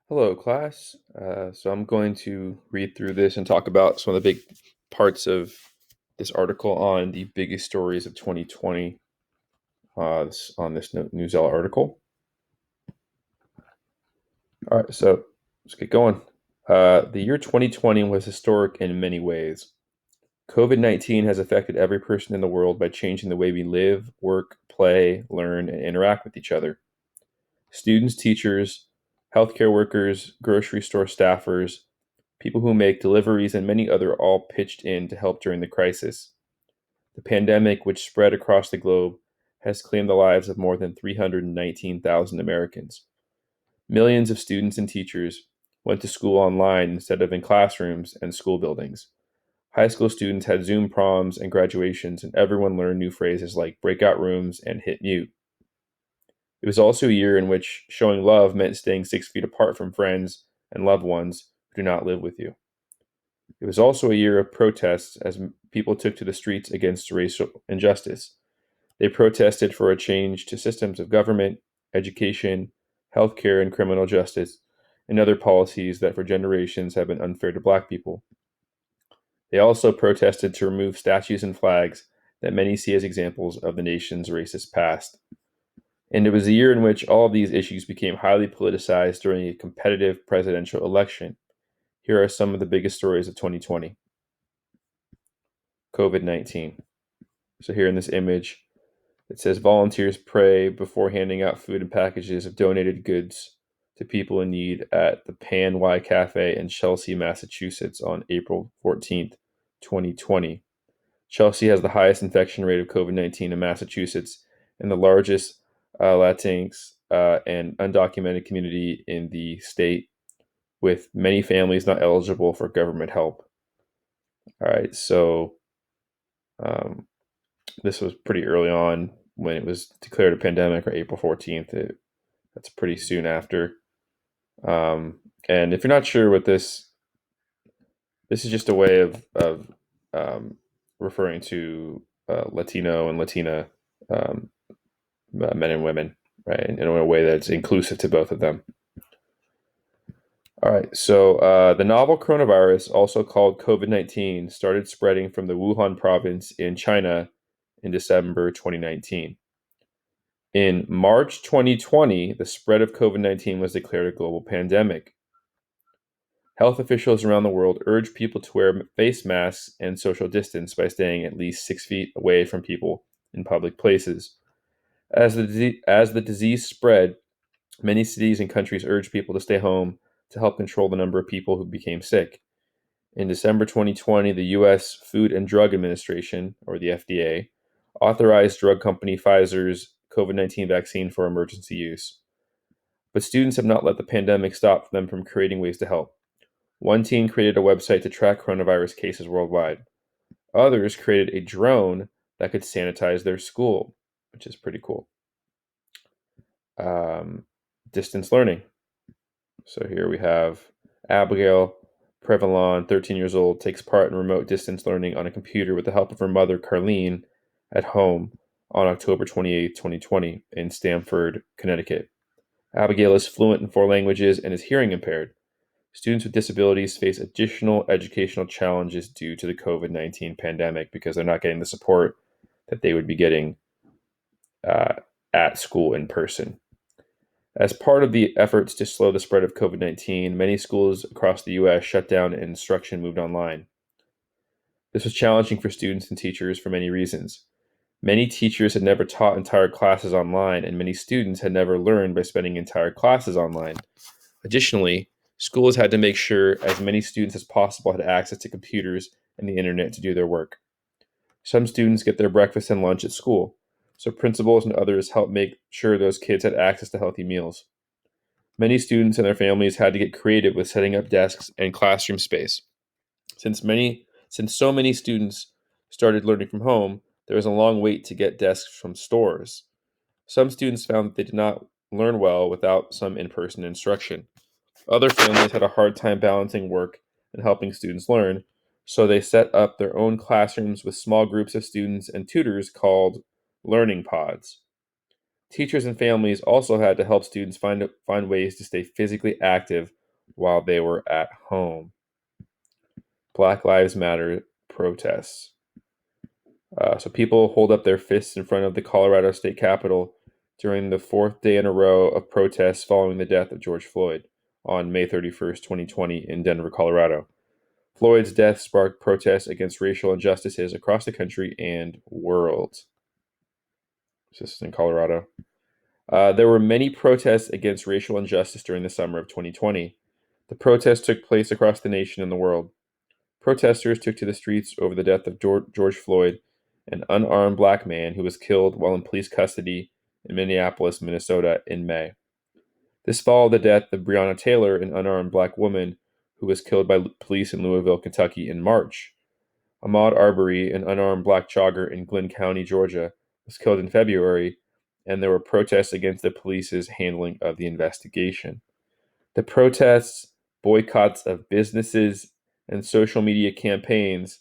Hello, class. So I'm going to read through this and talk about some of the big parts of this article on the biggest stories of 2020 on this Newsela article. All right, so let's get going. The year 2020 was historic in many ways. COVID-19 has affected every person in the world by changing the way we live, work, play, learn, and interact with each other. Students, teachers, healthcare workers, grocery store staffers, people who make deliveries, and many other all pitched in to help during the crisis. The pandemic, which spread across the globe, has claimed the lives of more than 319,000 Americans. Millions of students and teachers went to school online instead of in classrooms and school buildings. High school students had Zoom proms and graduations, and everyone learned new phrases like breakout rooms and hit mute. It was also a year in which showing love meant staying 6 feet apart from friends and loved ones who do not live with you. It was also a year of protests as people took to the streets against racial injustice. They protested for a change to systems of government, education, healthcare, and criminal justice, and other policies that for generations have been unfair to Black people. They also protested to remove statues and flags that many see as examples of the nation's racist past. And it was a year in which all of these issues became highly politicized during a competitive presidential election. Here are some of the biggest stories of 2020. COVID-19. So here in this image, it says volunteers pray before handing out food and packages of donated goods to people in need at the Pan Y Cafe in Chelsea, Massachusetts on April 14th, 2020. Chelsea has the highest infection rate of COVID-19 in Massachusetts and the largest Latinx and undocumented community in the state, with many families not eligible for government help. All right, so um, this was pretty early on when it was declared a pandemic, or April 14th. That's pretty soon after. And if you're not sure what this is just a way of referring to Latino and Latina men and women, right? In a way that's inclusive to both of them. All right, so the novel coronavirus, also called COVID-19, started spreading from the Wuhan province in China in December 2019. In March 2020, the spread of COVID-19 was declared a global pandemic. Health officials around the world urge people to wear face masks and social distance by staying at least 6 feet away from people in public places. As the disease spread, many cities and countries urged people to stay home to help control the number of people who became sick. In December 2020, the U.S. Food and Drug Administration, or the FDA, authorized drug company Pfizer's COVID-19 vaccine for emergency use. But students have not let the pandemic stop them from creating ways to help. One team created a website to track coronavirus cases worldwide. Others created a drone that could sanitize their school, which is pretty cool. Um, Distance learning. So here we have Abigail Prevalon, 13 years old, takes part in remote distance learning on a computer with the help of her mother, Carlene, at home on October 28, 2020, in Stamford, Connecticut. Abigail is fluent in 4 languages and is hearing impaired. Students with disabilities face additional educational challenges due to the COVID-19 pandemic because they're not getting the support that they would be getting uh, at school in person. As part of the efforts to slow the spread of COVID-19, many schools across the U.S. shut down and instruction moved online. This was challenging for students and teachers for many reasons. Many teachers had never taught entire classes online, and many students had never learned by spending entire classes online. Additionally, schools had to make sure as many students as possible had access to computers and the internet to do their work. Some students get their breakfast and lunch at school, so principals and others help make sure those kids had access to healthy meals. Many students and their families had to get creative with setting up desks and classroom space. Since so many students started learning from home, there was a long wait to get desks from stores. Some students found that they did not learn well without some in-person instruction. Other families had a hard time balancing work and helping students learn, so they set up their own classrooms with small groups of students and tutors called learning pods. Teachers and families also had to help students find ways to stay physically active while they were at home. Black Lives Matter protests. So people hold up their fists in front of the Colorado State Capitol during the fourth day in a row of protests following the death of George Floyd on May 31st, 2020 in Denver, Colorado. Floyd's death sparked protests against racial injustices across the country and world. This is in Colorado. There were many protests against racial injustice during the summer of 2020. The protests took place across the nation and the world. Protesters took to the streets over the death of George Floyd, an unarmed black man who was killed while in police custody in Minneapolis, Minnesota in May. This followed the death of Breonna Taylor, an unarmed black woman who was killed by police in Louisville, Kentucky in March. Ahmaud Arbery, an unarmed black jogger in Glynn County, Georgia, was killed in February, and there were protests against the police's handling of the investigation. The protests, boycotts of businesses, and social media campaigns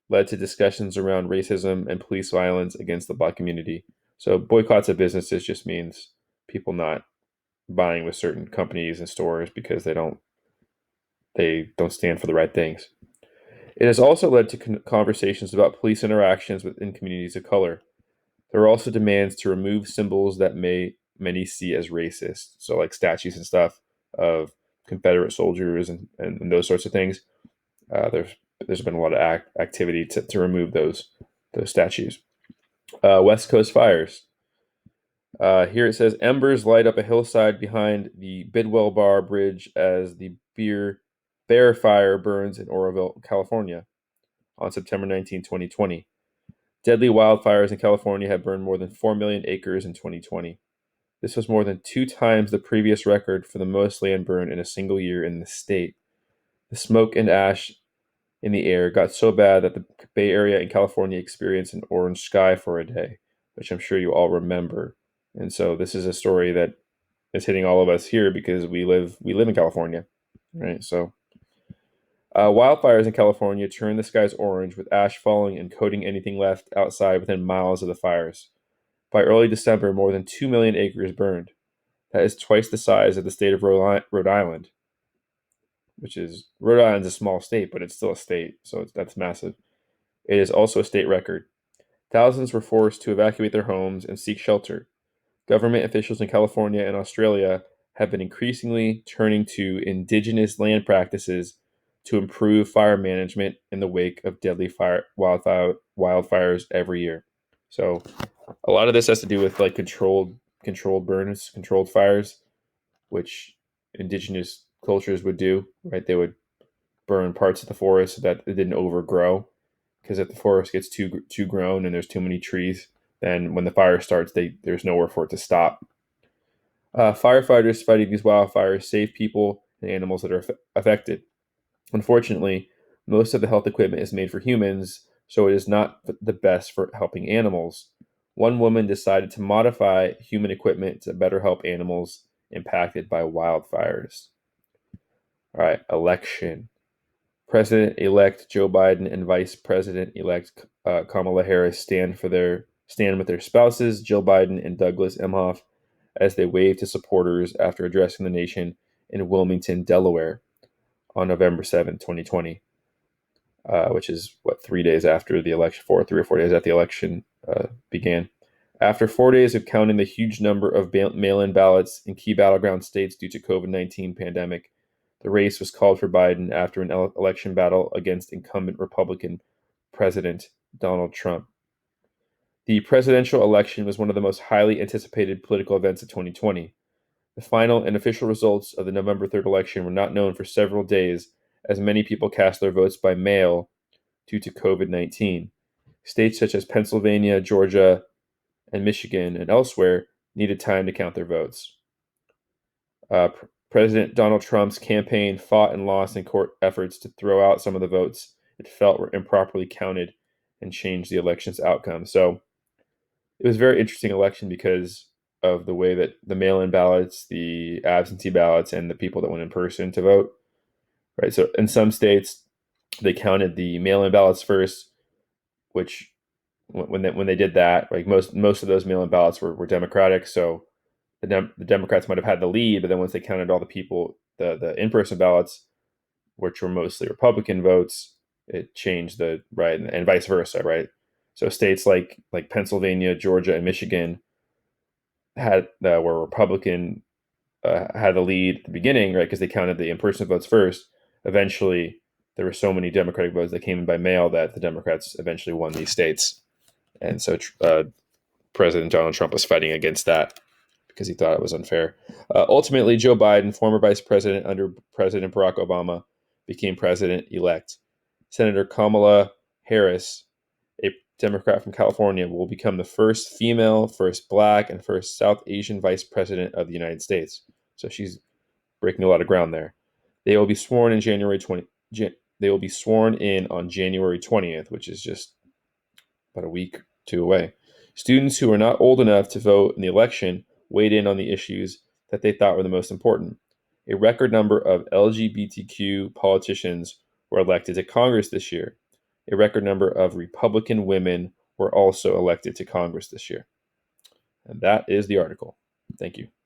led to discussions around racism and police violence against the black community. So boycotts of businesses just means people not buying with certain companies and stores because they don't stand for the right things. It has also led to conversations about police interactions within communities of color. There are also demands to remove symbols that many see as racist, so like statues and stuff of Confederate soldiers and those sorts of things. There's been a lot of activity to remove those statues. West Coast fires. Here it says embers light up a hillside behind the Bidwell Bar Bridge as the Bear Fire burns in Oroville, California, on September 19, 2020. Deadly wildfires in California have burned more than 4 million acres in 2020. This was more than 2 times the previous record for the most land burned in a single year in the state. The smoke and ash in the air got so bad that the Bay Area in California experienced an orange sky for a day, which I'm sure you all remember. And so this is a story that is hitting all of us here because we live in California, right? So wildfires in California turned the skies orange with ash falling and coating anything left outside within miles of the fires. By early December, more than 2 million acres burned. That is twice the size of the state of Rhode Island, Rhode Island's a small state, but it's still a state, so that's massive. It is also a state record. Thousands were forced to evacuate their homes and seek shelter. Government officials in California and Australia have been increasingly turning to indigenous land practices to improve fire management in the wake of deadly wildfires every year. So a lot of this has to do with like controlled burns, controlled fires, which indigenous cultures would do, right? They would burn parts of the forest so that it didn't overgrow. Because if the forest gets too grown and there's too many trees, then when the fire starts, there's nowhere for it to stop. Firefighters fighting these wildfires save people and animals that are affected. Unfortunately, most of the health equipment is made for humans, so it is not the best for helping animals. One woman decided to modify human equipment to better help animals impacted by wildfires. All right, election. President-elect Joe Biden and Vice President-elect Kamala Harris stand with their spouses, Jill Biden and Douglas Emhoff, as they wave to supporters after addressing the nation in Wilmington, Delaware, on November 7, 2020, which is 3 days after the election, 3 or 4 days after the election began. After 4 days of counting the huge number of mail-in ballots in key battleground states due to COVID-19 pandemic, the race was called for Biden after an election battle against incumbent Republican President Donald Trump. The presidential election was one of the most highly anticipated political events of 2020. The final and official results of the November 3rd election were not known for several days, as many people cast their votes by mail due to COVID-19. States such as Pennsylvania, Georgia, and Michigan and elsewhere needed time to count their votes. President Donald Trump's campaign fought and lost in court efforts to throw out some of the votes it felt were improperly counted and change the election's outcome. So it was a very interesting election because of the way that the mail-in ballots, the absentee ballots, and the people that went in person to vote. Right. So in some states, they counted the mail-in ballots first, which when they did that, like most of those mail-in ballots were Democratic. So the Democrats might have had the lead, but then once they counted all the people the in-person ballots, which were mostly Republican votes, it changed the right, and vice versa, right? So states like Pennsylvania, Georgia, and Michigan had were Republican had the lead at the beginning, right? Because they counted the in-person votes first. Eventually, there were so many Democratic votes that came in by mail that the Democrats eventually won these states, and so President Donald Trump was fighting against that because he thought it was unfair. Ultimately, Joe Biden, former vice president under President Barack Obama, became president elect. Senator Kamala Harris, a Democrat from California, will become the first female, first black, and first South Asian vice president of the United States. So she's breaking a lot of ground there. They will be sworn in January 20. They will be sworn in on January 20th, which is just about a week or two away. Students who are not old enough to vote in the election weighed in on the issues that they thought were the most important. A record number of LGBTQ politicians were elected to Congress this year. A record number of Republican women were also elected to Congress this year. And that is the article. Thank you.